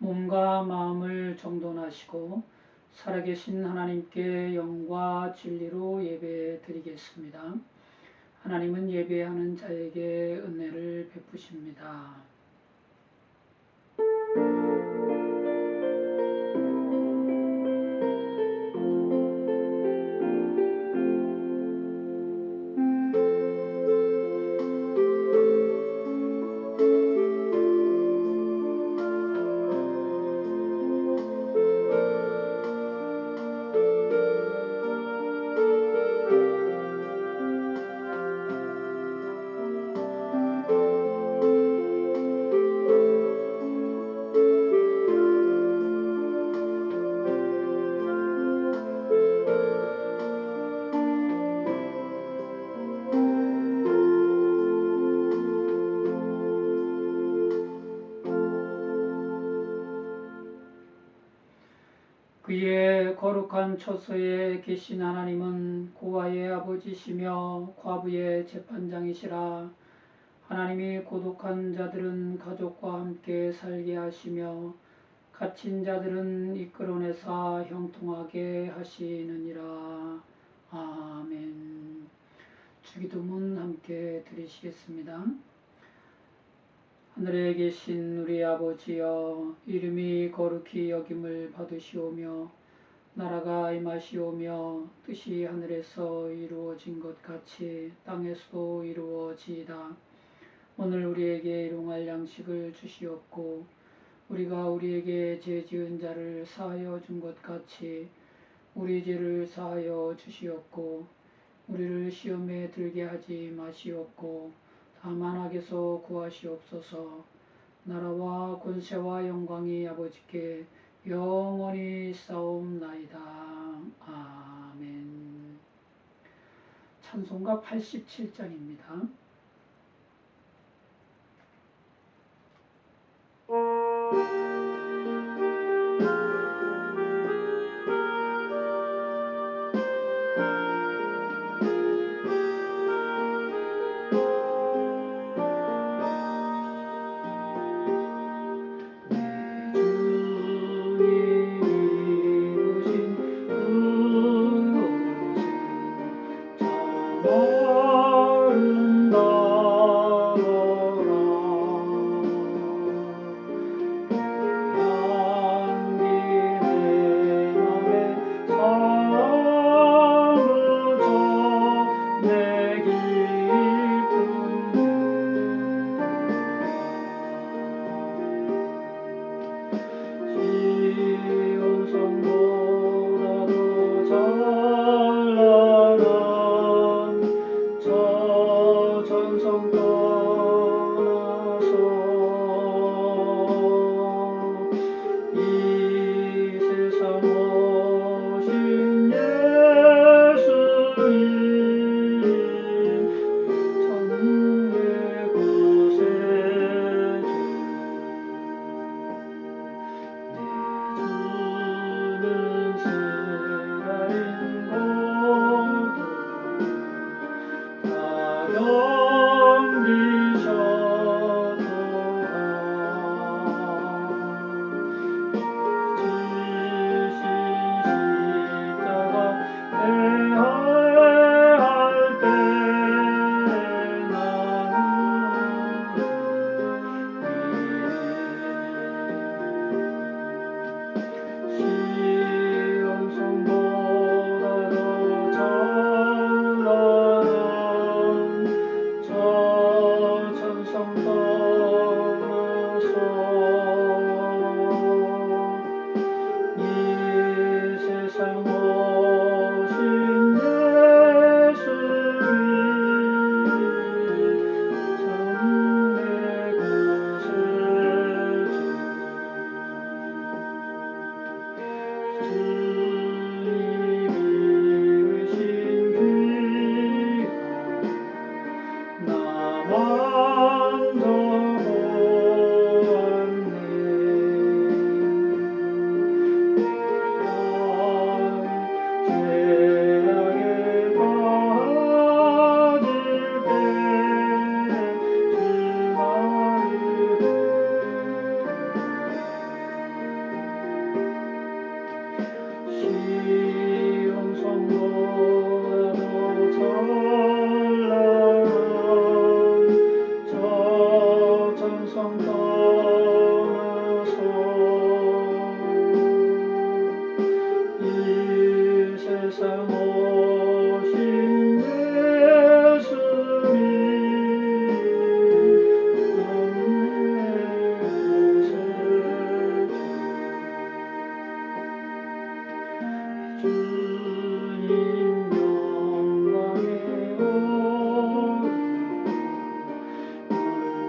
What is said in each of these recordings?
몸과 마음을 정돈하시고 살아계신 하나님께 영과 진리로 예배 드리겠습니다. 하나님은 예배하는 자에게 은혜를 베푸십니다. 그의 거룩한 처소에 계신 하나님은 고아의 아버지시며 과부의 재판장이시라. 하나님이 고독한 자들은 가족과 함께 살게 하시며 갇힌 자들은 이끌어내사 형통하게 하시느니라. 아멘. 주기도문 함께 드리시겠습니다. 하늘에 계신 우리 아버지여, 이름이 거룩히 여김을 받으시오며 나라가 임하시오며 뜻이 하늘에서 이루어진 것 같이 땅에서도 이루어지이다. 오늘 우리에게 일용할 양식을 주시옵고 우리가 우리에게 죄 지은 자를 사하여 준 것 같이 우리 죄를 사하여 주시옵고 우리를 시험에 들게 하지 마시옵고 다만 악에서 구하시옵소서. 나라와 권세와 영광이 아버지께 영원히 싸움나이다. 아멘. 찬송가 87장입니다.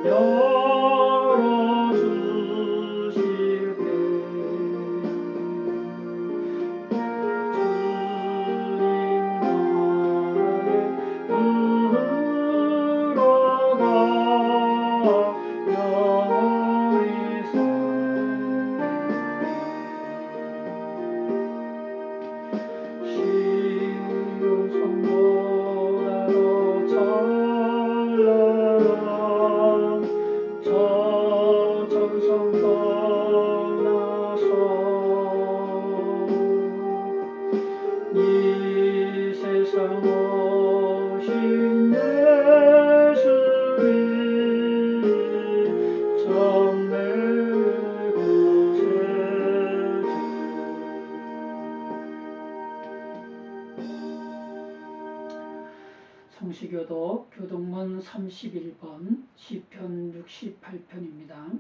열어주실 때 이 세상 오신 예수님 참 내 구세주. 성시교독 교독문 31번 시편 68편입니다.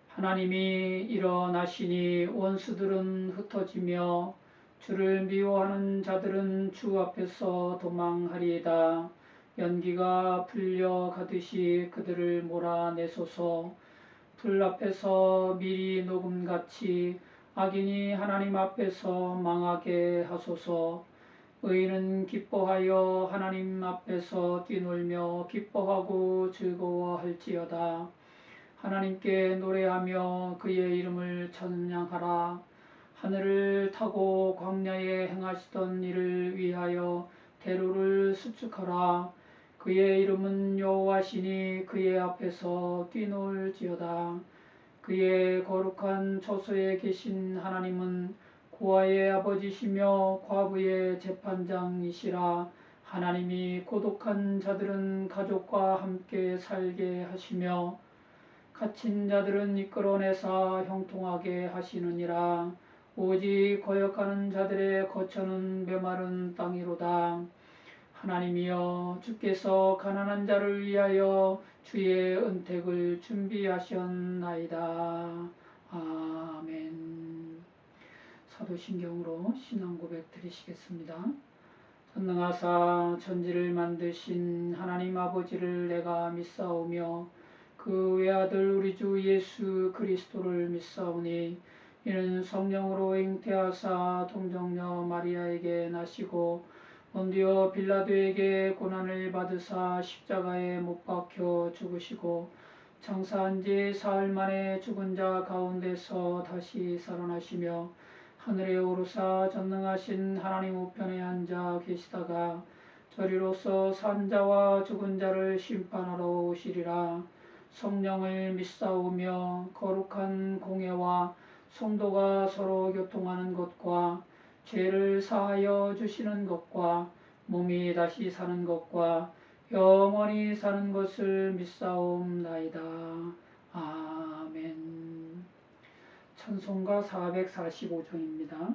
하나님이 일어나시니 원수들은 흩어지며 주를 미워하는 자들은 주 앞에서 도망하리이다. 연기가 불려가듯이 그들을 몰아내소서. 불 앞에서 미리 녹음같이 악인이 하나님 앞에서 망하게 하소서. 의인은 기뻐하여 하나님 앞에서 뛰놀며 기뻐하고 즐거워할지어다. 하나님께 노래하며 그의 이름을 찬양하라. 하늘을 타고 광야에 행하시던 이를 위하여 대로를 습축하라. 그의 이름은 여호와시니 그의 앞에서 뛰놀지어다. 그의 거룩한 처소에 계신 하나님은 고아의 아버지시며 과부의 재판장이시라. 하나님이 고독한 자들은 가족과 함께 살게 하시며 갇힌 자들은 이끌어내사 형통하게 하시느니라. 오직 거역하는 자들의 거처는 메마른 땅이로다. 하나님이여, 주께서 가난한 자를 위하여 주의 은택을 준비하셨나이다. 아멘. 사도신경으로 신앙 고백 드리시겠습니다. 전능하사 천지를 만드신 하나님 아버지를 내가 믿사오며 그 외아들 우리 주 예수 그리스도를 믿사오니 이는 성령으로 잉태하사 동정녀 마리아에게 나시고 본디오 빌라도에게 고난을 받으사 십자가에 못 박혀 죽으시고 장사한 지 사흘 만에 죽은 자 가운데서 다시 살아나시며 하늘에 오르사 전능하신 하나님 우편에 앉아 계시다가 저리로서 산 자와 죽은 자를 심판하러 오시리라. 성령을 믿사오며 거룩한 공예와 성도가 서로 교통하는 것과 죄를 사하여 주시는 것과 몸이 다시 사는 것과 영원히 사는 것을 믿사옵나이다. 아멘. 찬송가 445종입니다.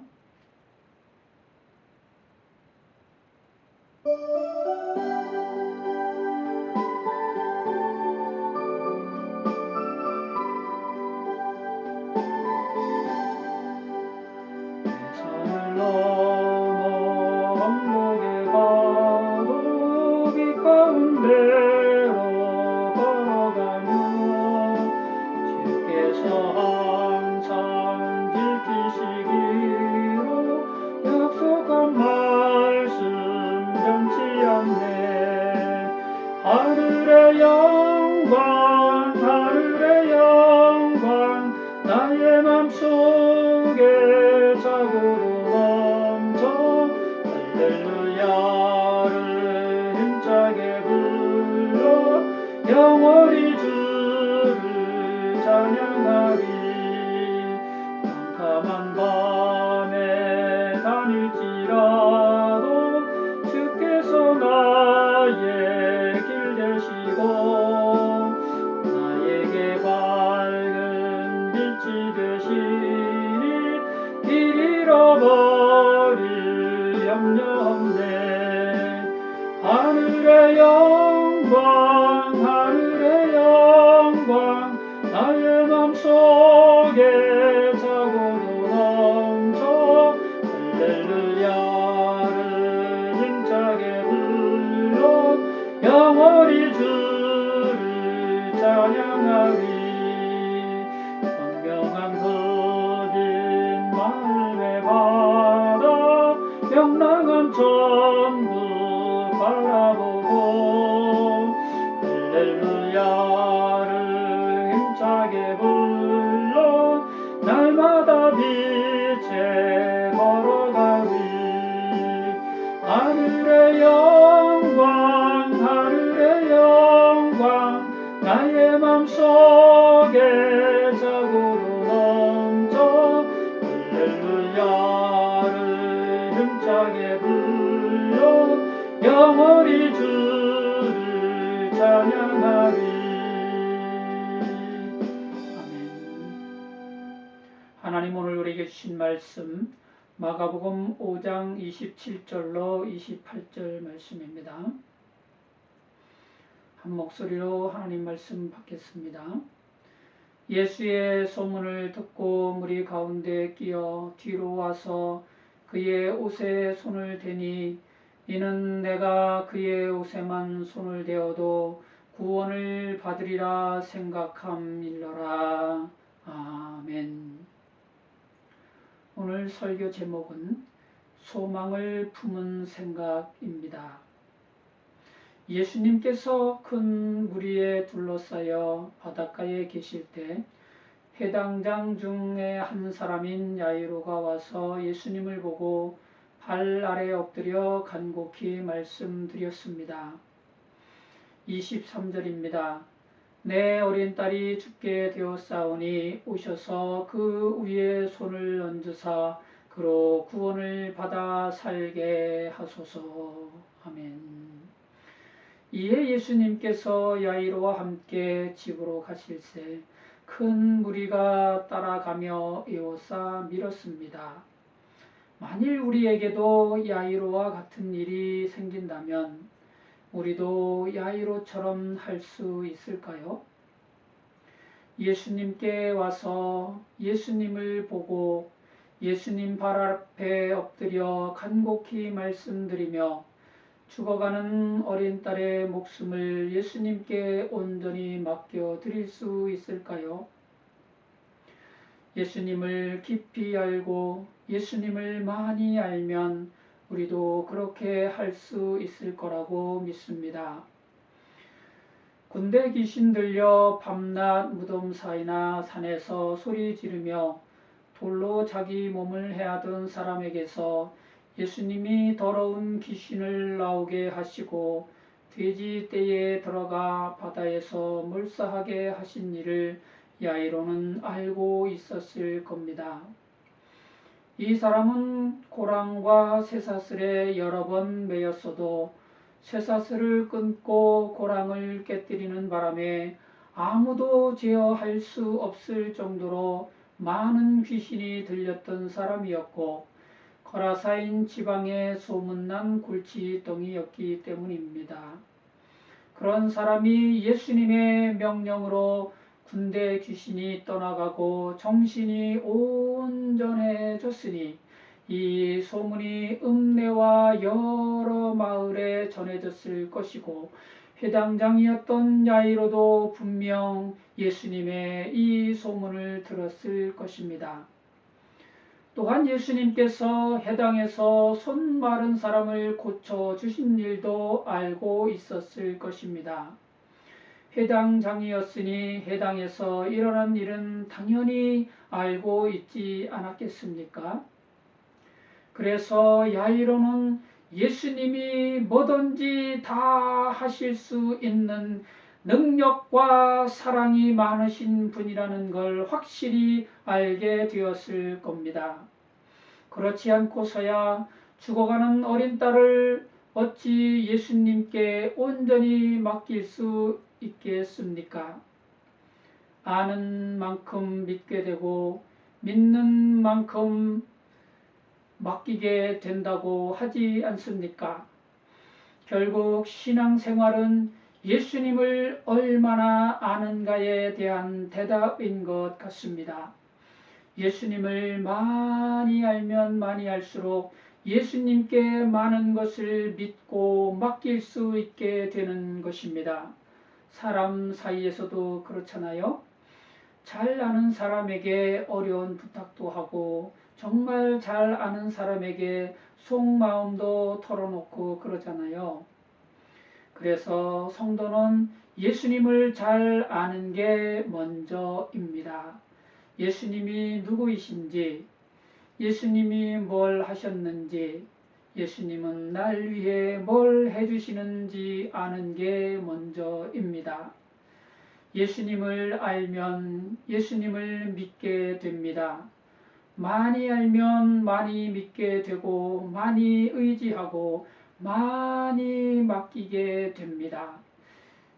하늘의 영광 하늘의 영광 나의 맘속에 자고로 넘쳐 할렐루야를 힘차게 불러 영원히 주를 찬양하리. 캄캄한 밤에 다닐지라도 주께서 나의 길 되시고 나에게 밝은 빛이 되시니 길 잃어버릴 염려 없네. 하늘의 영광 하늘의 영광 나의 맘속에 자고로 넘쳐 할렐루야를 힘차게 불러 영원히 주 찬양하리. 광명한 흑인 마을의 바다 명랑한 천국 바라보고 할렐루야를 힘차게 불러 날마다 빛에 걸어가리. 하늘의 영광 하늘의 영광 나의 맘속에 자고로 넘쳐 할렐루야를 힘차게 불러 영원히 주를 찬양하리. 아멘. 하나님 오늘 우리에게 주신 말씀 마가복음 5장 27절로 28절 말씀입니다. 한 목소리로 하나님 말씀 받겠습니다. 예수의 소문을 듣고 무리 가운데 끼어 뒤로 와서 그의 옷에 손을 대니 이는 내가 그의 옷에만 손을 대어도 구원을 받으리라 생각함일러라. 아멘. 오늘 설교 제목은 소망을 품은 생각입니다. 예수님께서 큰 무리에 둘러싸여 바닷가에 계실 때 해당장 중에 한 사람인 야이로가 와서 예수님을 보고 발 아래 엎드려 간곡히 말씀드렸습니다. 23절입니다. 내 어린 딸이 죽게 되었사오니 오셔서 그 위에 손을 얹으사 그로 구원을 받아 살게 하소서. 아멘. 이에 예수님께서 야이로와 함께 집으로 가실새 큰 무리가 따라가며 에워싸 밀었습니다. 만일 우리에게도 야이로와 같은 일이 생긴다면 우리도 야이로처럼 할 수 있을까요? 예수님께 와서 예수님을 보고 예수님 발 앞에 엎드려 간곡히 말씀드리며 죽어가는 어린 딸의 목숨을 예수님께 온전히 맡겨드릴 수 있을까요? 예수님을 깊이 알고 예수님을 많이 알면 우리도 그렇게 할 수 있을 거라고 믿습니다. 군대 귀신 들려 밤낮 무덤 사이나 산에서 소리 지르며 돌로 자기 몸을 해하던 사람에게서 예수님이 더러운 귀신을 나오게 하시고 돼지 떼에 들어가 바다에서 몰사하게 하신 일을 야이로는 알고 있었을 겁니다. 이 사람은 고랑과 쇠사슬에 여러 번 매였어도 쇠사슬을 끊고 고랑을 깨뜨리는 바람에 아무도 제어할 수 없을 정도로 많은 귀신이 들렸던 사람이었고 거라사인 지방의 소문난 골치덩이였기 때문입니다. 그런 사람이 예수님의 명령으로 군대 귀신이 떠나가고 정신이 온전해졌으니 이 소문이 읍내와 여러 마을에 전해졌을 것이고 회당장이었던 야이로도 분명 예수님의 이 소문을 들었을 것입니다. 또한 예수님께서 해당에서 손 마른 사람을 고쳐주신 일도 알고 있었을 것입니다. 해당장이었으니 해당에서 일어난 일은 당연히 알고 있지 않았겠습니까? 그래서 야이로는 예수님이 뭐든지 다 하실 수 있는 능력과 사랑이 많으신 분이라는 걸 확실히 알게 되었을 겁니다. 그렇지 않고서야 죽어가는 어린 딸을 어찌 예수님께 온전히 맡길 수 있겠습니까? 아는 만큼 믿게 되고 믿는 만큼 맡기게 된다고 하지 않습니까? 결국 신앙생활은 예수님을 얼마나 아는가에 대한 대답인 것 같습니다. 예수님을 많이 알면 많이 알수록 예수님께 많은 것을 믿고 맡길 수 있게 되는 것입니다. 사람 사이에서도 그렇잖아요. 잘 아는 사람에게 어려운 부탁도 하고 정말 잘 아는 사람에게 속마음도 털어놓고 그러잖아요. 그래서 성도는 예수님을 잘 아는 게 먼저입니다. 예수님이 누구이신지, 예수님이 뭘 하셨는지, 예수님은 날 위해 뭘 해주시는지 아는 게 먼저입니다. 예수님을 알면 예수님을 믿게 됩니다. 많이 알면 많이 믿게 되고 많이 의지하고 많이 맡기게 됩니다.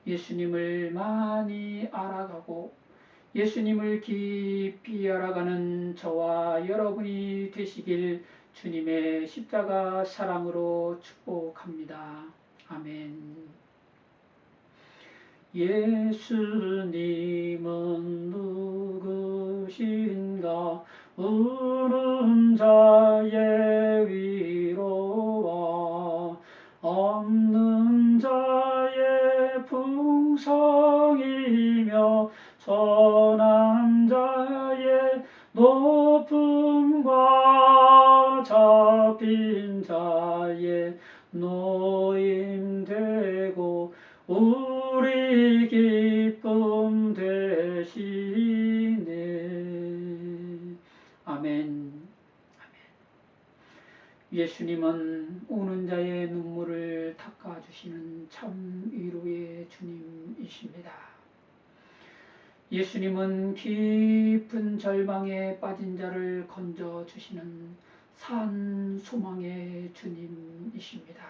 예수님을 많이 알아가고 예수님을 깊이 알아가는 저와 여러분이 되시길 주님의 십자가 사랑으로 축복합니다. 아멘. 예수님은 누구신가? 우는 자의 위로와 없는 자의 풍성이며 선한 자의 높음과 잡힌 자의 노임되고 우리 기쁨 되시네. 아멘. 예수님은 우는 자의 눈물을 닦아주시는 참 위로의 주님이십니다. 예수님은 깊은 절망에 빠진 자를 건져주시는 산 소망의 주님이십니다.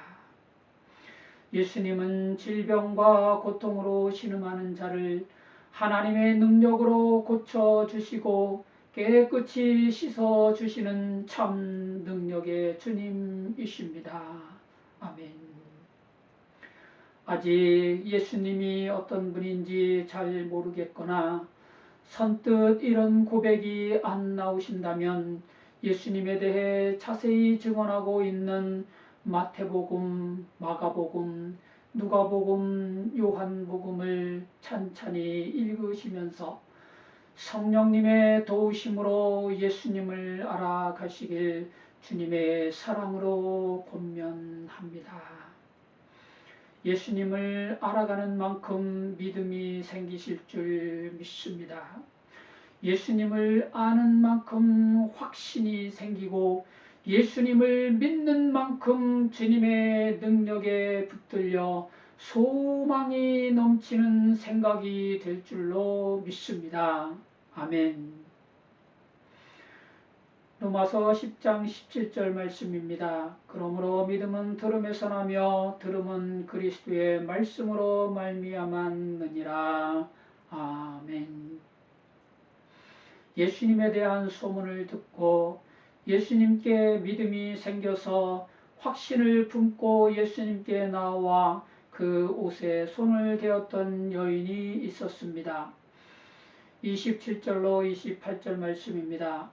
예수님은 질병과 고통으로 신음하는 자를 하나님의 능력으로 고쳐주시고 깨끗이 씻어주시는 참 능력의 주님이십니다. 아멘. 아직 예수님이 어떤 분인지 잘 모르겠거나 선뜻 이런 고백이 안 나오신다면 예수님에 대해 자세히 증언하고 있는 마태복음, 마가복음, 누가복음, 요한복음을 찬찬히 읽으시면서 성령님의 도우심으로 예수님을 알아가시길 주님의 사랑으로 권면합니다. 예수님을 알아가는 만큼 믿음이 생기실 줄 믿습니다. 예수님을 아는 만큼 확신이 생기고 예수님을 믿는 만큼 주님의 능력에 붙들려 소망이 넘치는 생각이 될 줄로 믿습니다. 아멘. 로마서 10장 17절 말씀입니다. 그러므로 믿음은 들음에서 나며 들음은 그리스도의 말씀으로 말미암았느니라. 아멘. 예수님에 대한 소문을 듣고 예수님께 믿음이 생겨서 확신을 품고 예수님께 나와 그 옷에 손을 대었던 여인이 있었습니다. 27절로 28절 말씀입니다.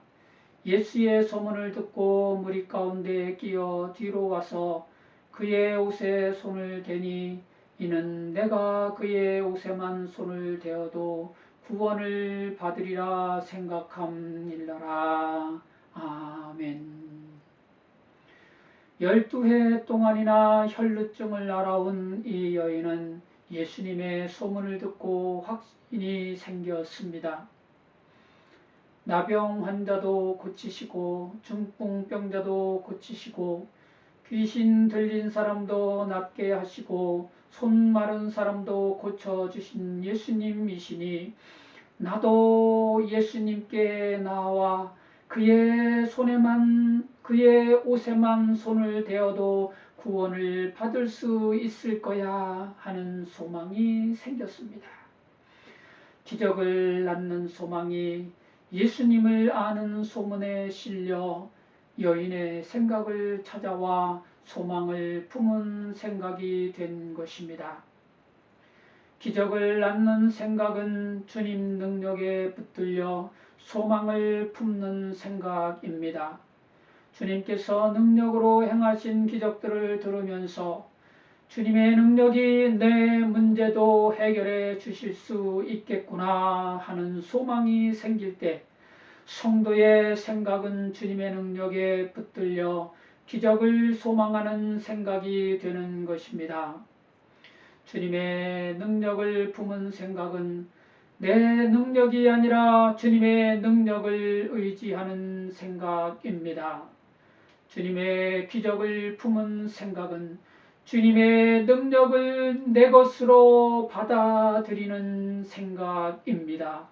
예수의 소문을 듣고 무리 가운데 끼어 뒤로 와서 그의 옷에 손을 대니 이는 내가 그의 옷에만 손을 대어도 구원을 받으리라 생각함일러라. 아멘. 12해 동안이나 혈루증을 앓아온 이 여인은 예수님의 소문을 듣고 확신이 생겼습니다. 나병 환자도 고치시고 중풍병자도 고치시고 귀신 들린 사람도 낫게 하시고 손 마른 사람도 고쳐주신 예수님이시니 나도 예수님께 나와 그의 옷에만 손을 대어도 구원을 받을 수 있을 거야 하는 소망이 생겼습니다. 기적을 낳는 소망이 예수님을 아는 소문에 실려 여인의 생각을 찾아와 소망을 품은 생각이 된 것입니다. 기적을 낳는 생각은 주님 능력에 붙들려 소망을 품는 생각입니다. 주님께서 능력으로 행하신 기적들을 들으면서 주님의 능력이 내 문제도 해결해 주실 수 있겠구나 하는 소망이 생길 때 성도의 생각은 주님의 능력에 붙들려 기적을 소망하는 생각이 되는 것입니다. 주님의 능력을 품은 생각은 내 능력이 아니라 주님의 능력을 의지하는 생각입니다. 주님의 기적을 품은 생각은 주님의 능력을 내 것으로 받아들이는 생각입니다.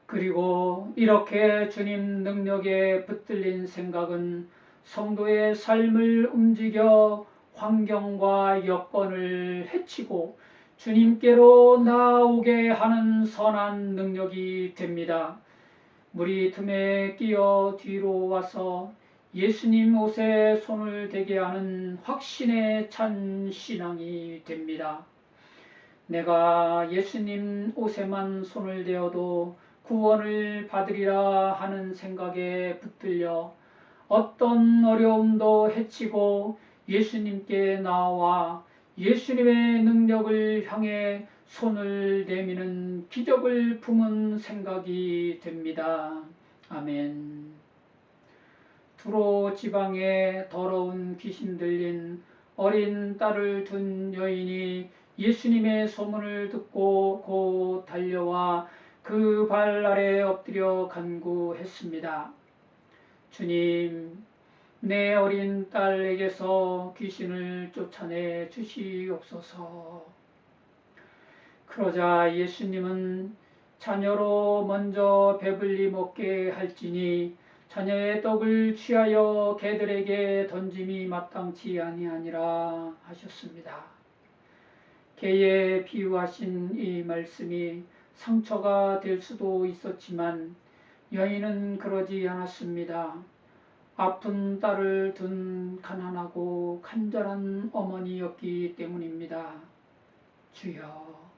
그리고 이렇게 주님 능력에 붙들린 생각은 성도의 삶을 움직여 환경과 여건을 해치고 주님께로 나오게 하는 선한 능력이 됩니다. 물이 틈에 끼어 뒤로 와서 예수님 옷에 손을 대게 하는 확신에 찬 신앙이 됩니다. 내가 예수님 옷에만 손을 대어도 구원을 받으리라 하는 생각에 붙들려 어떤 어려움도 해치고 예수님께 나와 예수님의 능력을 향해 손을 내미는 기적을 품은 생각이 됩니다. 아멘. 두로 지방에 더러운 귀신 들린 어린 딸을 둔 여인이 예수님의 소문을 듣고 곧 달려와 그 발 아래 엎드려 간구했습니다. 주님, 내 어린 딸에게서 귀신을 쫓아내 주시옵소서. 그러자 예수님은 자녀로 먼저 배불리 먹게 할지니 자녀의 떡을 취하여 개들에게 던짐이 마땅치 아니하니라 하셨습니다. 개에 비유하신 이 말씀이 상처가 될 수도 있었지만 여인은 그러지 않았습니다. 아픈 딸을 둔 가난하고 간절한 어머니였기 때문입니다. 주여,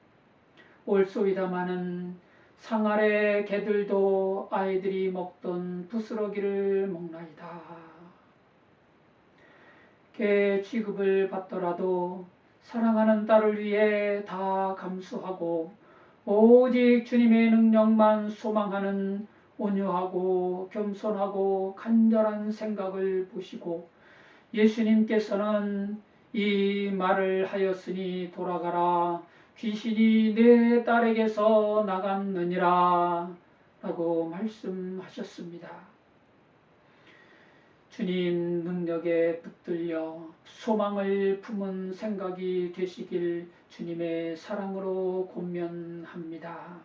올소이다마는 상 아래 개들도 아이들이 먹던 부스러기를 먹나이다. 개 취급을 받더라도 사랑하는 딸을 위해 다 감수하고 오직 주님의 능력만 소망하는 온유하고 겸손하고 간절한 생각을 보시고 예수님께서는 이 말을 하였으니 돌아가라, 귀신이 내 딸에게서 나갔느니라 라고 말씀하셨습니다. 주님 능력에 붙들려 소망을 품은 생각이 되시길 주님의 사랑으로 권면합니다.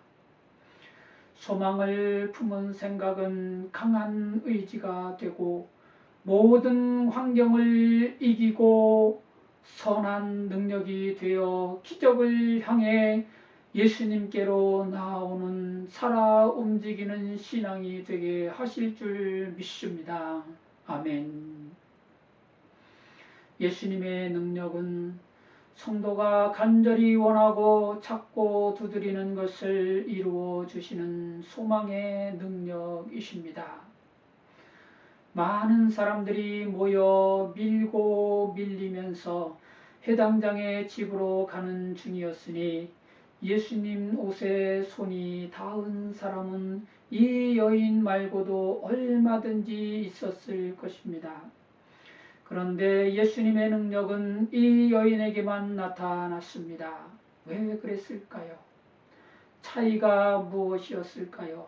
소망을 품은 생각은 강한 의지가 되고 모든 환경을 이기고 선한 능력이 되어 기적을 향해 예수님께로 나오는 살아 움직이는 신앙이 되게 하실 줄 믿습니다. 아멘. 예수님의 능력은 성도가 간절히 원하고 찾고 두드리는 것을 이루어 주시는 소망의 능력이십니다. 많은 사람들이 모여 밀고 밀리면서 회당장의 집으로 가는 중이었으니 예수님 옷에 손이 닿은 사람은 이 여인 말고도 얼마든지 있었을 것입니다. 그런데 예수님의 능력은 이 여인에게만 나타났습니다. 왜 그랬을까요? 차이가 무엇이었을까요?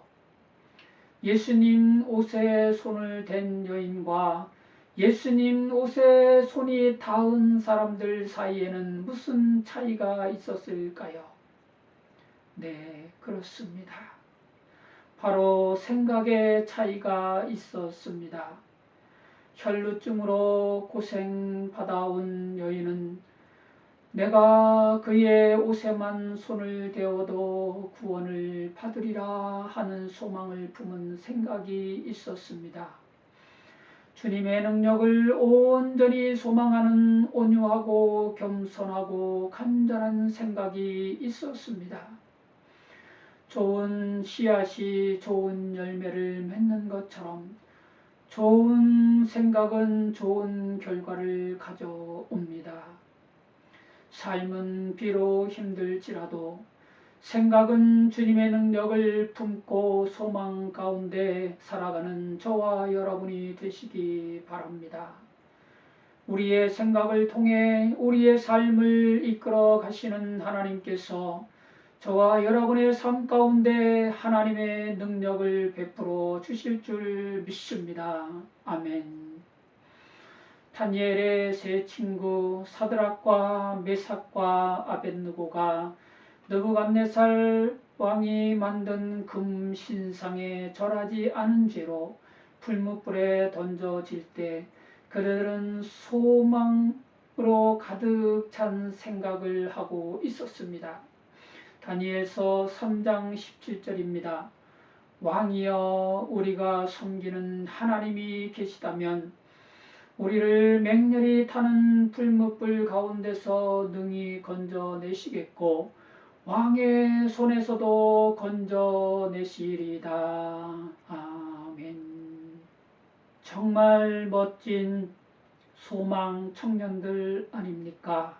예수님 옷에 손을 댄 여인과 예수님 옷에 손이 닿은 사람들 사이에는 무슨 차이가 있었을까요? 네, 그렇습니다. 바로 생각의 차이가 있었습니다. 혈루증으로 고생받아온 여인은 내가 그의 옷에만 손을 대어도 구원을 받으리라 하는 소망을 품은 생각이 있었습니다. 주님의 능력을 온전히 소망하는 온유하고 겸손하고 간절한 생각이 있었습니다. 좋은 씨앗이 좋은 열매를 맺는 것처럼 좋은 생각은 좋은 결과를 가져옵니다. 삶은 비록 힘들지라도 생각은 주님의 능력을 품고 소망 가운데 살아가는 저와 여러분이 되시기 바랍니다. 우리의 생각을 통해 우리의 삶을 이끌어 가시는 하나님께서 저와 여러분의 삶 가운데 하나님의 능력을 베풀어 주실 줄 믿습니다. 아멘. 다니엘의 세 친구 사드락과 메삭과 아벳느고가 느부갓네살 왕이 만든 금 신상에 절하지 않은 죄로 풀무불에 던져질 때 그들은 소망으로 가득 찬 생각을 하고 있었습니다. 다니엘서 3장 17절입니다. 왕이여, 우리가 섬기는 하나님이 계시다면 우리를 맹렬히 타는 풀무불 가운데서 능히 건져내시겠고 왕의 손에서도 건져내시리다. 아멘. 정말 멋진 소망 청년들 아닙니까?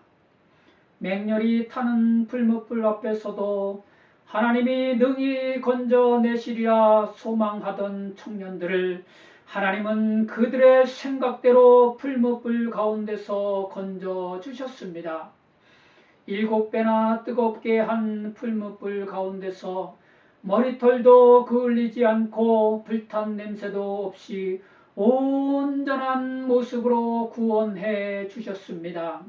맹렬히 타는 풀무불 앞에서도 하나님이 능히 건져내시리라 소망하던 청년들을 하나님은 그들의 생각대로 풀무불 가운데서 건져주셨습니다. 7배나 뜨겁게 한 풀무불 가운데서 머리털도 그을리지 않고 불탄 냄새도 없이 온전한 모습으로 구원해 주셨습니다.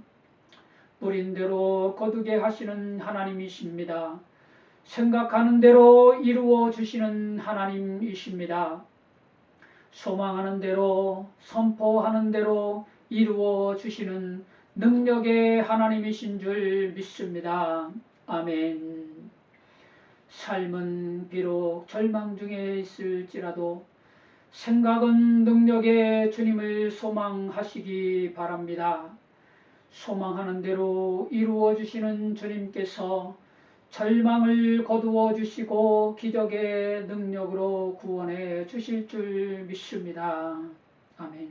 뿌린 대로 거두게 하시는 하나님이십니다. 생각하는 대로 이루어 주시는 하나님이십니다. 소망하는 대로, 선포하는 대로 이루어 주시는 능력의 하나님이신 줄 믿습니다. 아멘. 삶은 비록 절망 중에 있을지라도 생각은 능력의 주님을 소망하시기 바랍니다. 소망하는 대로 이루어 주시는 주님께서 절망을 거두어 주시고 기적의 능력으로 구원해 주실 줄 믿습니다. 아멘.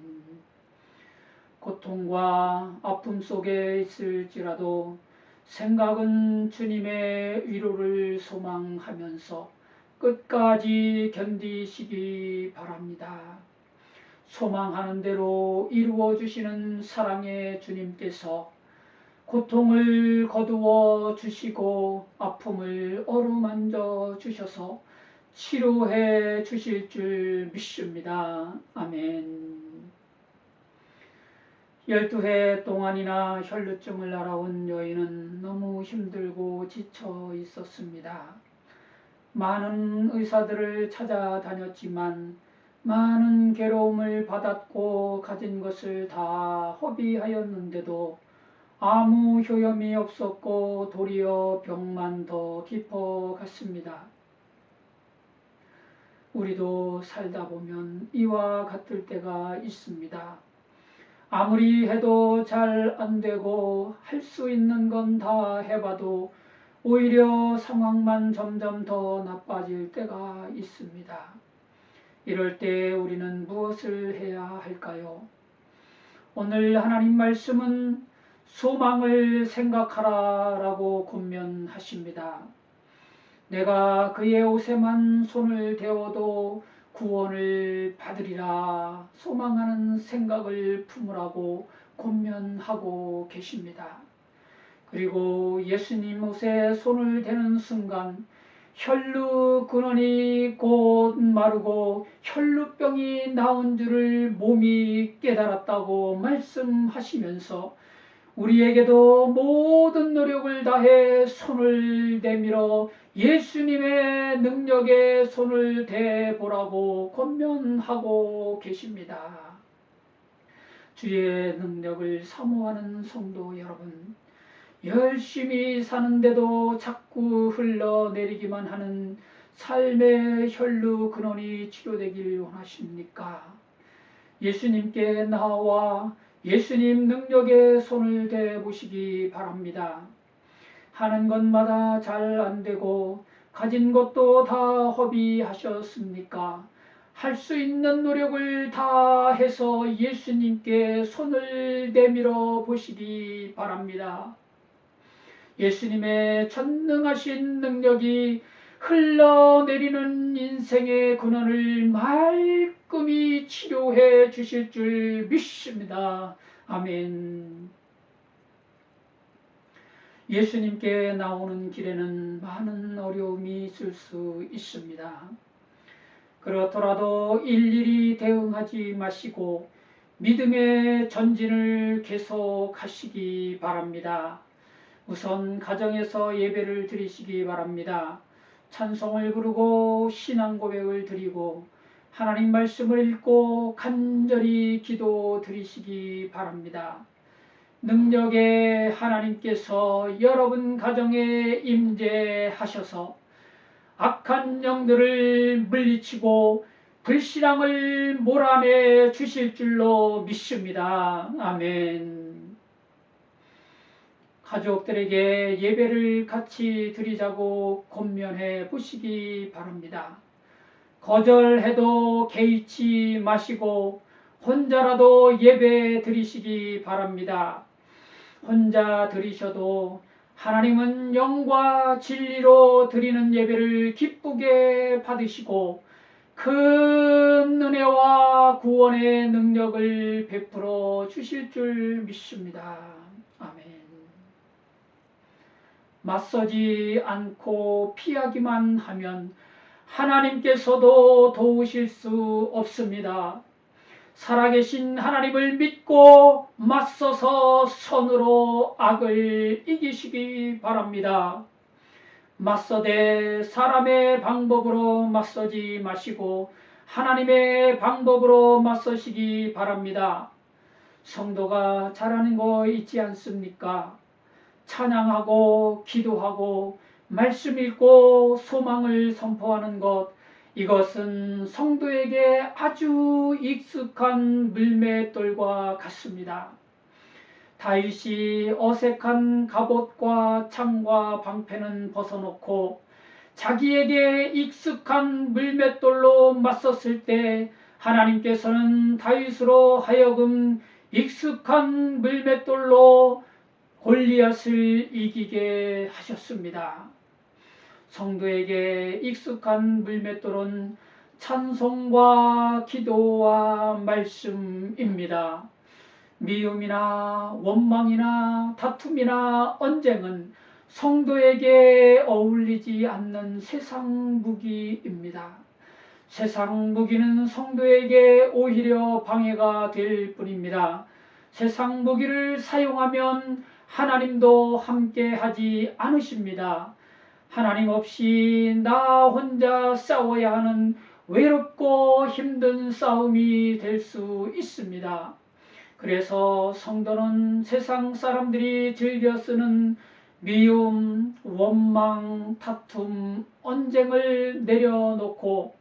고통과 아픔 속에 있을지라도 생각은 주님의 위로를 소망하면서 끝까지 견디시기 바랍니다. 소망하는 대로 이루어 주시는 사랑의 주님께서 고통을 거두어 주시고 아픔을 어루만져 주셔서 치료해 주실 줄 믿습니다. 아멘. 12해 동안이나 혈루증을 알아온 여인은 너무 힘들고 지쳐 있었습니다. 많은 의사들을 찾아다녔지만 많은 괴로움을 받았고 가진 것을 다 허비하였는데도 아무 효험이 없었고 도리어 병만 더 깊어갔습니다. 우리도 살다 보면 이와 같을 때가 있습니다. 아무리 해도 잘 안되고 할 수 있는 건 다 해봐도 오히려 상황만 점점 더 나빠질 때가 있습니다. 이럴 때 우리는 무엇을 해야 할까요? 오늘 하나님 말씀은 소망을 생각하라 라고 권면하십니다. 내가 그의 옷에만 손을 대어도 구원을 받으리라 소망하는 생각을 품으라고 권면하고 계십니다. 그리고 예수님 옷에 손을 대는 순간 혈루 근원이 곧 마르고 혈루병이 나온 줄을 몸이 깨달았다고 말씀하시면서 우리에게도 모든 노력을 다해 손을 내밀어 예수님의 능력에 손을 대보라고 권면하고 계십니다. 주의 능력을 사모하는 성도 여러분, 열심히 사는데도 자꾸 흘러내리기만 하는 삶의 혈루 근원이 치료되길 원하십니까? 예수님께 나와 예수님 능력에 손을 대보시기 바랍니다. 하는 것마다 잘 안되고 가진 것도 다 허비하셨습니까? 할 수 있는 노력을 다 해서 예수님께 손을 내밀어 보시기 바랍니다. 예수님의 전능하신 능력이 흘러내리는 인생의 근원을 말끔히 치료해 주실 줄 믿습니다. 아멘. 예수님께 나오는 길에는 많은 어려움이 있을 수 있습니다. 그렇더라도 일일이 대응하지 마시고 믿음의 전진을 계속하시기 바랍니다. 우선 가정에서 예배를 드리시기 바랍니다. 찬송을 부르고 신앙 고백을 드리고 하나님 말씀을 읽고 간절히 기도 드리시기 바랍니다. 능력의 하나님께서 여러분 가정에 임재하셔서 악한 영들을 물리치고 불신앙을 몰아내 주실 줄로 믿습니다. 아멘. 가족들에게 예배를 같이 드리자고 권면해 보시기 바랍니다. 거절해도 개의치 마시고 혼자라도 예배 드리시기 바랍니다. 혼자 드리셔도 하나님은 영과 진리로 드리는 예배를 기쁘게 받으시고 큰 은혜와 구원의 능력을 베풀어 주실 줄 믿습니다. 아멘. 맞서지 않고 피하기만 하면 하나님께서도 도우실 수 없습니다. 살아계신 하나님을 믿고 맞서서 손으로 악을 이기시기 바랍니다. 맞서되 사람의 방법으로 맞서지 마시고 하나님의 방법으로 맞서시기 바랍니다. 성도가 잘하는 거 있지 않습니까? 찬양하고 기도하고 말씀 읽고 소망을 선포하는 것, 이것은 성도에게 아주 익숙한 물맷돌과 같습니다. 다윗이 어색한 갑옷과 창과 방패는 벗어놓고 자기에게 익숙한 물맷돌로 맞섰을 때 하나님께서는 다윗으로 하여금 익숙한 물맷돌로 골리앗을 이기게 하셨습니다. 성도에게 익숙한 물맷돌은 찬송과 기도와 말씀입니다. 미움이나 원망이나 다툼이나 언쟁은 성도에게 어울리지 않는 세상 무기입니다. 세상 무기는 성도에게 오히려 방해가 될 뿐입니다. 세상 무기를 사용하면 하나님도 함께하지 않으십니다. 하나님 없이 나 혼자 싸워야 하는 외롭고 힘든 싸움이 될 수 있습니다. 그래서 성도는 세상 사람들이 즐겨 쓰는 미움, 원망, 다툼, 언쟁을 내려놓고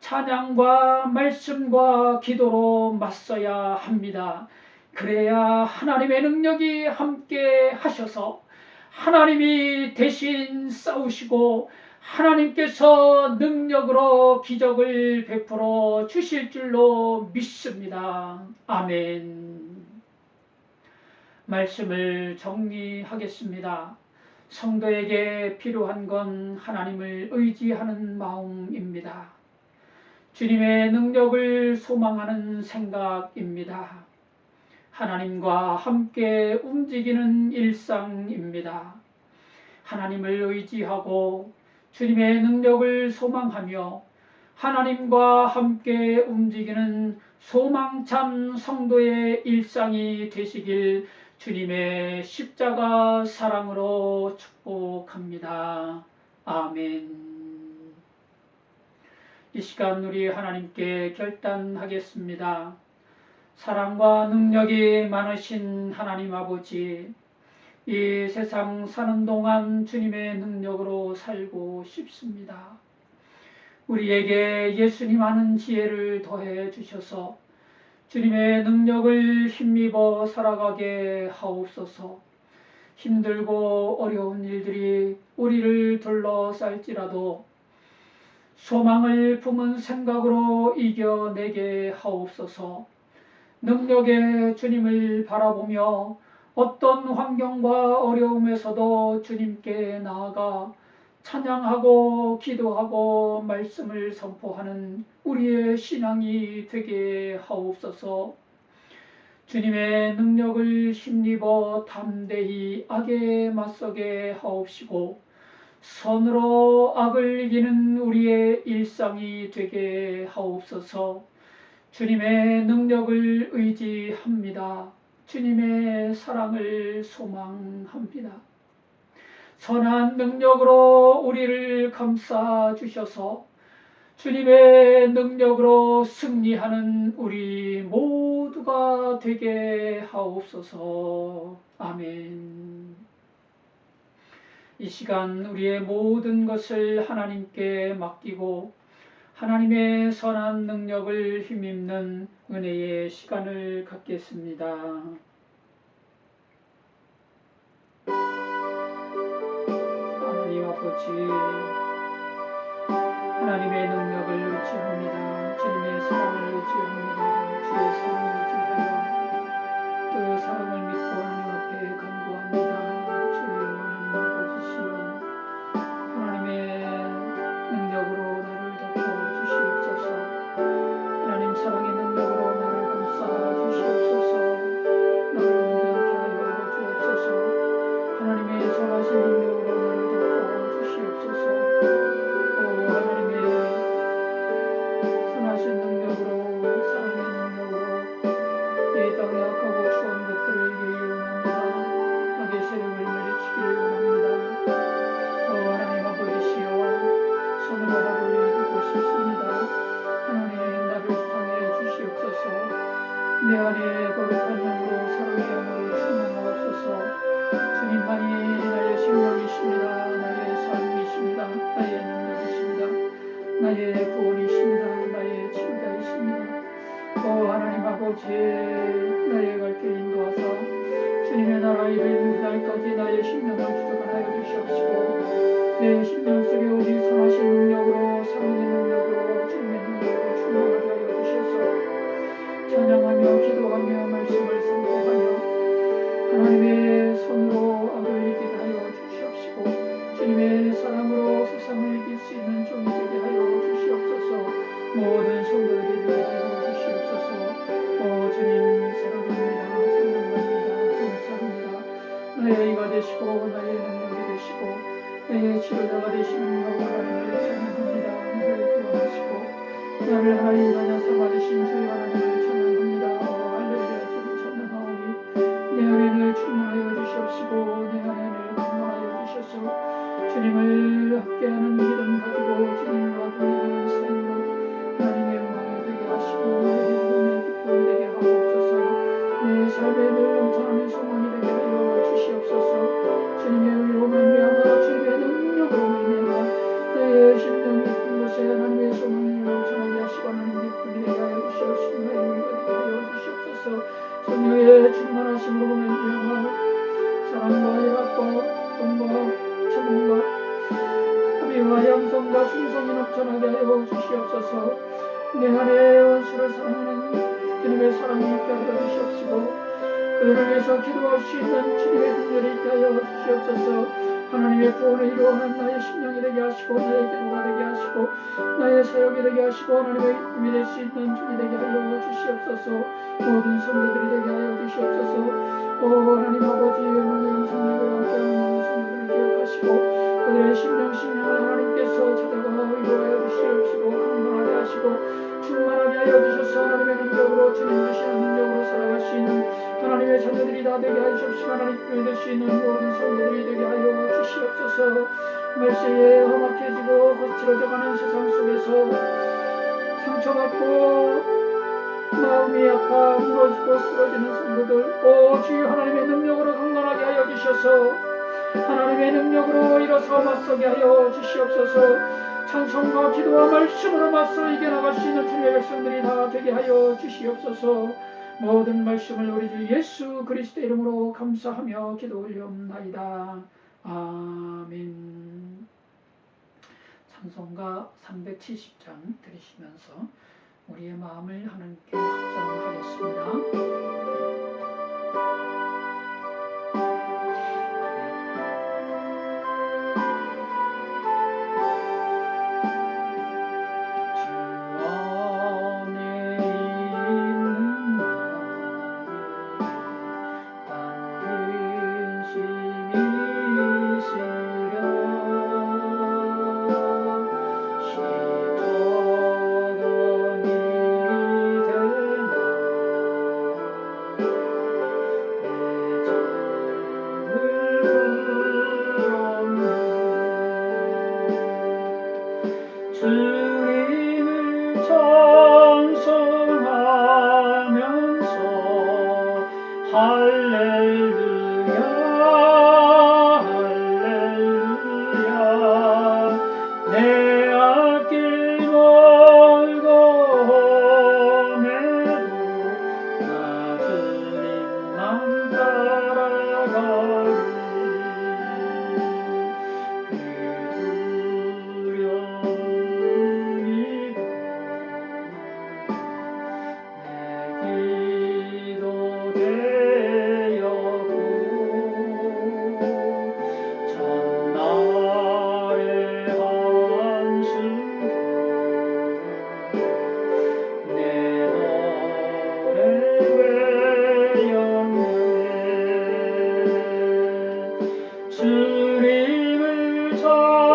찬양과 말씀과 기도로 맞서야 합니다. 그래야 하나님의 능력이 함께 하셔서 하나님이 대신 싸우시고 하나님께서 능력으로 기적을 베풀어 주실 줄로 믿습니다. 아멘. 말씀을 정리하겠습니다. 성도에게 필요한 건 하나님을 의지하는 마음입니다. 주님의 능력을 소망하는 생각입니다. 하나님과 함께 움직이는 일상입니다. 하나님을 의지하고 주님의 능력을 소망하며 하나님과 함께 움직이는 소망찬 성도의 일상이 되시길 주님의 십자가 사랑으로 축복합니다. 아멘. 이 시간 우리 하나님께 결단하겠습니다. 사랑과 능력이 많으신 하나님 아버지, 이 세상 사는 동안 주님의 능력으로 살고 싶습니다. 우리에게 예수님 아는 지혜를 더해 주셔서 주님의 능력을 힘입어 살아가게 하옵소서. 힘들고 어려운 일들이 우리를 둘러쌀지라도 소망을 품은 생각으로 이겨내게 하옵소서. 능력의 주님을 바라보며 어떤 환경과 어려움에서도 주님께 나아가 찬양하고 기도하고 말씀을 선포하는 우리의 신앙이 되게 하옵소서. 주님의 능력을 힘입어 담대히 악에 맞서게 하옵시고 선으로 악을 이기는 우리의 일상이 되게 하옵소서. 주님의 능력을 의지합니다. 주님의 사랑을 소망합니다. 선한 능력으로 우리를 감싸 주셔서 주님의 능력으로 승리하는 우리 모두가 되게 하옵소서. 아멘. 이 시간 우리의 모든 것을 하나님께 맡기고 하나님의 선한 능력을 힘입는 은혜의 시간을 갖겠습니다. 하나님 아버지, 하나님의 능력을 의지합니다. 주님의 사랑을 의지합니다. 주의 사랑을 의지하여 그 사랑을 믿고 하나님 앞에 간구합니다. 주의 하나님 아버지시여, 하나님의 능력으로 나를 덮어 주시옵소서. 하나님 사랑의 능력으로 나를 감싸 주시옵소서. 나를 온전케 하여 주옵소서. 하나님의 선하신 능력으로 나를 덮어 주시옵소서. 오 하나님의 선하신 능력으로, 사랑의 능력으로 이 땅에 악하고 추한 것들을 이기기 원합니다. 악의 세력을 물리치기를 원합니다. 오 하나님 아버지시여, 손으로 나를 이기고 싶습니다. 하나님 나를 사랑해 주시옵소서. 내 안에 거룩한 영으로 사랑의 영으로 충만하옵소서. 주님만이 나의 생명이십니다. 나의 삶이십니다. 나의 능력이십니다. 나의 구원이십니다. 나의 치유자이십니다. 오 하나님 아버지, 나의 갈 길 인도하사 주님의 나라 이르는 날까지 나의 심령을 주관하여 주시옵시고 내 심령 속에 오직 선하신 능력으로, 사랑의 능력으로, 주님의 능력으로 충만하게 하여 주셔서 찬양하며 기도하며 말씀을 선포하며 하나님의 손으로 악을 이기게 하여 주시옵시고 주님의 사랑으로 세상을 이길 수 있는 종이 되게 하여 주시옵소서. 모든 성도들이 되게 하여 주시옵소서. 오 주님 사랑합니다. 찬양합니다. 감사합니다. 나의 이가 되시고 나의 능력이 되시고 나의 치료자가 되시는 여호와 하나님을 찬양합니다. 나를 구원하시고 나를 하나님 자녀 삼아주신 주의 하나님을 찬양합니다. 할렐루야. 주님 찬양하오니 내 안에 충만하여 주시옵시고 내 안에 강건하여 주셔서 주님을 함께하는 믿음 가지고 주님과 동행하는 삶으로 하나님의 영광이 되게 하시고 내 기쁨의 기쁨이 되게 하옵소서. 내 삶에 늘 넘쳐나는 소망이 되게 하여 주시옵소서. 주님의 의로 말미암아 주님의 능력으로 말미암아 나의 심령 깊은 곳에 하나님의 소망이 넘쳐나게 하시고 하나님 기쁨이 되게 하여 주시옵시고 나의 의가 되게 하여 주시옵소서. 성령의 충만하심으로 말미암아 사랑과 희락과 돈과 참음과 합의와 양성과 충성이 넘쳐나게 하여 주시옵소서. 내 안에 원수를 사랑하는 주님의 사랑이 있게 하여 주시옵시고 그들을 위해서 기도할 수 있는 주님의 분별이 있게 하여 주시옵소서. 하나님의 구원을 이루어가는 나의 심령이 되게 하시고 나의 기도가 되게 하시고 나의 사역이 되게 하시고 하나님의 기쁨이 될 수 있는 종이 되게 하여 주시옵소서. 모든 성도들이 되게 하여 주시옵소서. 오 하나님 아버지, 오늘 영상 예배와 함께하는 모든 성도들을 기억하시고 그들의 심령을 하나님께서 찾아가 위로하여 주시옵시고 강건하게 하시고 충만하게 하여 주셔서 하나님의 능력으로 주님 주시는 능력으로 살아갈 수 있는 하나님의 자녀들이 다 되게 하시옵시고 하나님께 될 수 있는 모든 성도들이 되게 하여 주시옵소서. 말세에 험악해지고 거칠어져가는 세상 속에서 상처받고 마음이 아파 무너지고 쓰러지는 성도들, 오 주여 하나님의 능력으로 강건하게 하여 주셔서 하나님의 능력으로 일어서 맞서게 하여 주시옵소서. 찬송과 기도와 말씀으로 맞서 이겨나갈 수 있는 주님의 백성들이 다 되게 하여 주시옵소서. 모든 말씀을 우리 주 예수 그리스도의 이름으로 감사하며 기도 올려옵나이다. 아멘. 찬송가 370장 들으시면서 우리의 마음을 하나님께 확정하겠습니다. 주님을 찬송하면서 할렐루야 할렐루야 내 앞길 멀고 험해도 나 주님만 따라가리 주님을 찬송하면서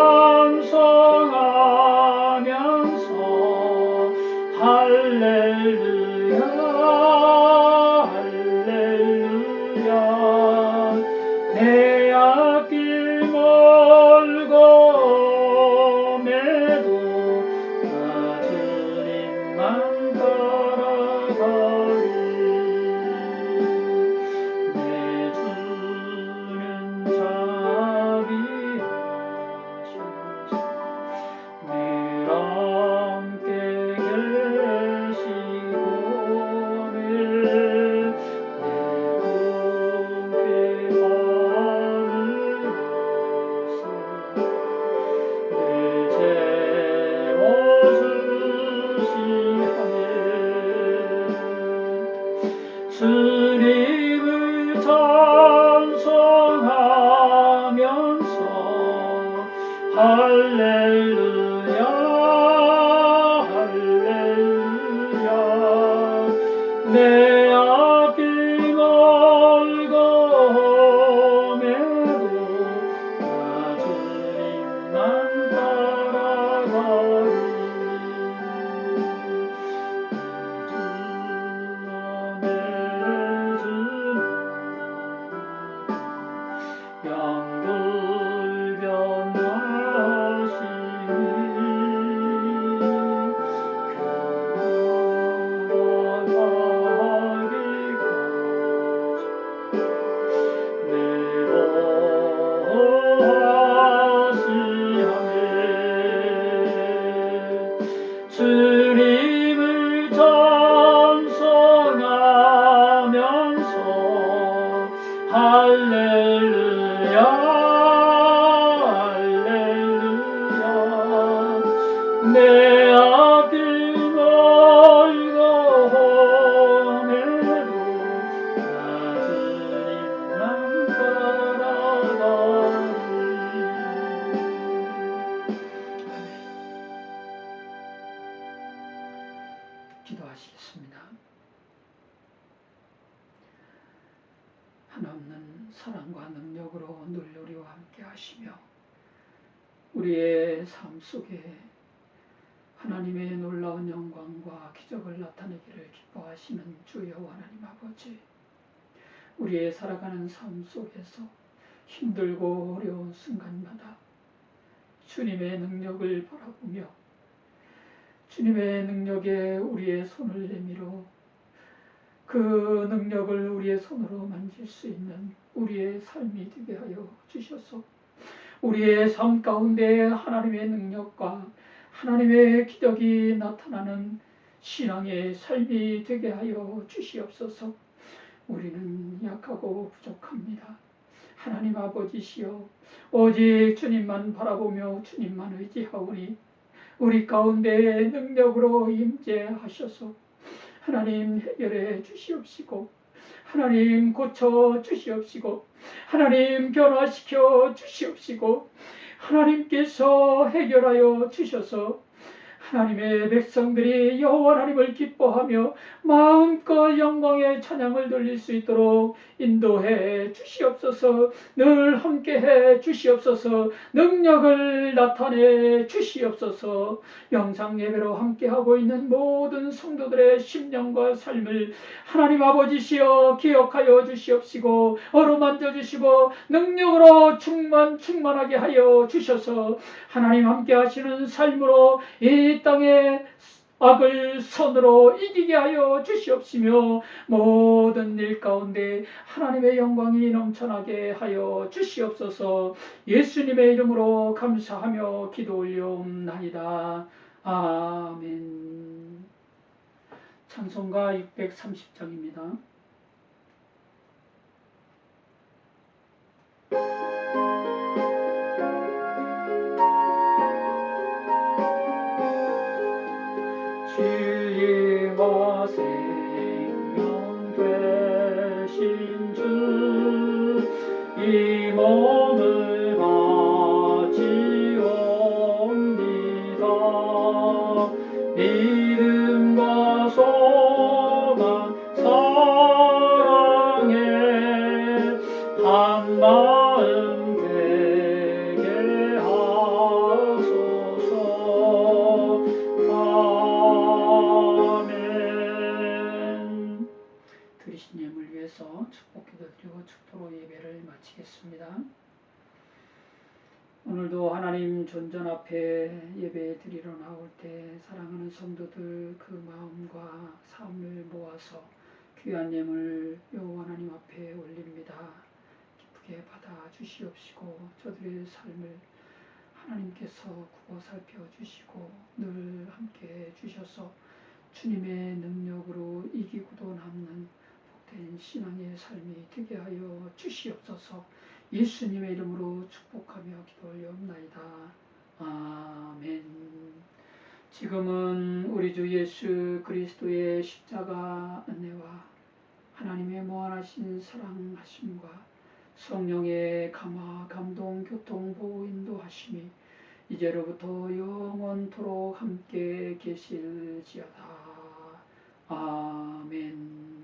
할렐루야 할렐루야 내 앞길 멀고 험해도 나 주님만 따라가리 내 주는 자비하셔서 늘 함께 계시고 늘 내 꿈에 밤을 늘 채워주시하네 주님을 찬송하면서 할렐루야 할렐루야 내 앞길 멀고 험해도 나 주님만 따라가리 주 안에 양들 변하시니 주님을 찬송하면서 할렐루야 할렐루야 내 앞길 멀고 험해도 나 주님만 따라가리 기도하시겠습니다. 한없는 사랑과 능력으로 늘 우리와 함께 하시며 우리의 삶 속에 하나님의 놀라운 영광과 기적을 나타내기를 기뻐하시는 주 여호와 하나님 아버지, 우리의 살아가는 삶 속에서 힘들고 어려운 순간마다 주님의 능력을 바라보며 주님의 능력에 우리의 손을 내밀어 그 능력을 우리의 손으로 만질 수 있는 우리의 삶이 되게 하여 주셔서 우리의 삶 가운데 하나님의 능력과 하나님의 기적이 나타나는 신앙의 삶이 되게 하여 주시옵소서. 우리는 약하고 부족합니다. 하나님 아버지시여, 오직 주님만 바라보며 주님만 의지하오니 우리 가운데 능력으로 임재하셔서 하나님 해결해 주시옵시고 하나님 고쳐 주시옵시고 하나님 변화시켜 주시옵시고 하나님께서 해결하여 주셔서 하나님의 백성들이 여호와 하나님을 기뻐하며 마음껏 영광의 찬양을 돌릴 수 있도록 인도해 주시옵소서. 늘 함께해 주시옵소서. 능력을 나타내 주시옵소서. 영상 예배로 함께하고 있는 모든 성도들의 심령과 삶을 하나님 아버지시여 기억하여 주시옵시고 어루만져 주시고 능력으로 충만하게 하여 주셔서 하나님 함께 하시는 삶으로 이 땅에 악을 선으로 이기게 하여 주시옵시며 모든 일 가운데 하나님의 영광이 넘쳐나게 하여 주시옵소서. 예수님의 이름으로 감사하며 기도 올려옵나이다. 아멘. 찬송가 630장입니다. 진리와 생명 되신 주, 이 몸을 바치옵니다. 믿음과 소망 사랑에 한 마음 되게 하소서. 아멘. 들으신 예물 위해서 축복 기도드리고 축도로 예배를 마치겠습니다. 오늘도 하나님 존전 앞에 예배 드리러 나올 때 사랑하는 성도들 그 마음과 삶을 모아서 귀한 예물 여호와 하나님 앞에 올립니다. 기쁘게 받아 주시옵시고 저들의 삶을 하나님께서 구워 살펴 주시고 늘 함께 주셔서 주님의 능력으로 이기고도 남는 복된 신앙의 삶이 되게 하여 주시옵소서. 예수님의 이름으로 축복하며 기도 올려옵나이다. 아멘. 지금은 우리 주 예수 그리스도의 십자가 은혜와 하나님의 무한하신 사랑하심과 성령의 감화 감동 교통 보호 인도하심이 이제로부터 영원토록 함께 계실지어다. 아멘.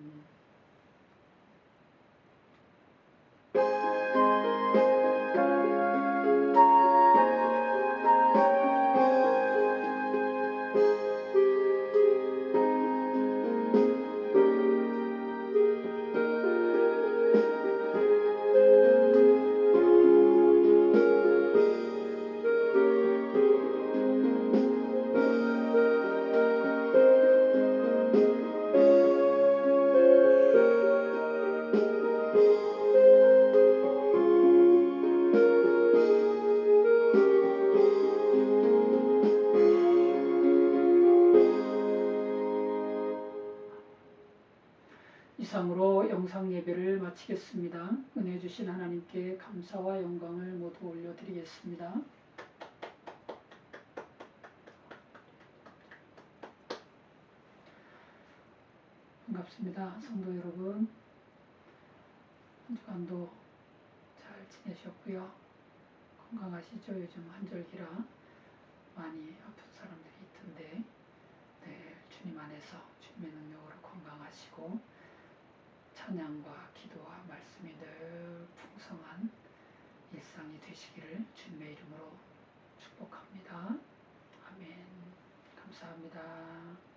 이상으로 영상 예배를 마치겠습니다. 은혜 주신 하나님께 감사와 영광을 모두 올려드리겠습니다. 반갑습니다. 성도 여러분, 한 주간도 잘 지내셨고요. 건강하시죠? 요즘 한절기라 많이 아픈 사람들이 있던데 네, 주님 안에서 주님의 능력으로 건강하시고 찬양과 기도와 말씀이 늘 풍성한 일상이 되시기를 주님의 이름으로 축복합니다. 아멘. 감사합니다.